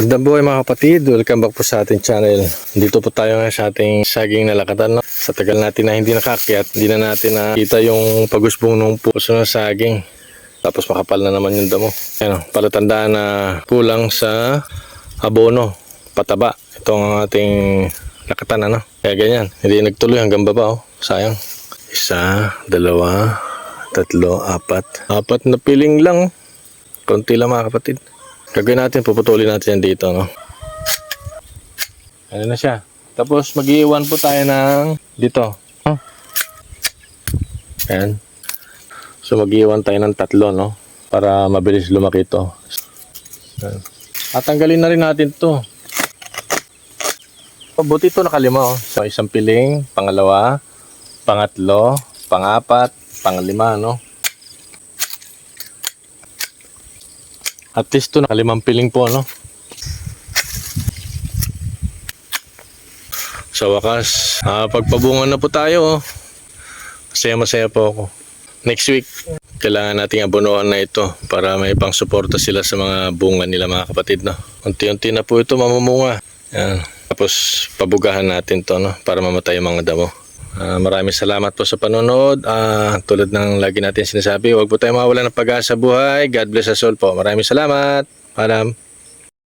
Magandang buhay mga kapatid, welcome back po sa ating channel. Dito po tayo ngayon sa ating saging na lakatan. No? Sa tagal natin na hindi nakakyat, hindi na natin nakita yung pagusbong ng puso ng saging. Tapos makapal na naman yung damo. Ayan, palatandaan na kulang sa abono, pataba. Ito ang ating lakatan. Ano? Kaya ganyan, hindi nagtuloy hanggang baba. Oh. Sayang. 1, 2, 3, 4. 4 na piling lang. Konti lang mga kapatid. Gagawin natin, puputulin natin yan dito, no? Ano na siya. Tapos mag-iwan po tayo ng dito. Oh. Ayan. So mag-iwan tayo ng 3, no? Para mabilis lumaki ito. At tanggalin na rin natin to. Buti ito nakalima, oh. So isang piling, pangalawa, pangatlo, pangapat, panglima, no? At least ito nakalimang piling po, ano? Sa wakas, pagpabungan na po tayo, oh. Masaya po ako. Next week, kailangan nating abunuan na ito para may pang suporta sila sa mga bunga nila mga kapatid, no? Unti-unti na po ito mamumunga. Yan. Tapos pabugahan natin to, no? Para mamatay yung mga damo. Maraming salamat po sa panonood. Tulad ng lagi natin sinasabi, huwag po tayo mawala ng pag-asa buhay. God bless us all po. Maraming salamat. Paalam.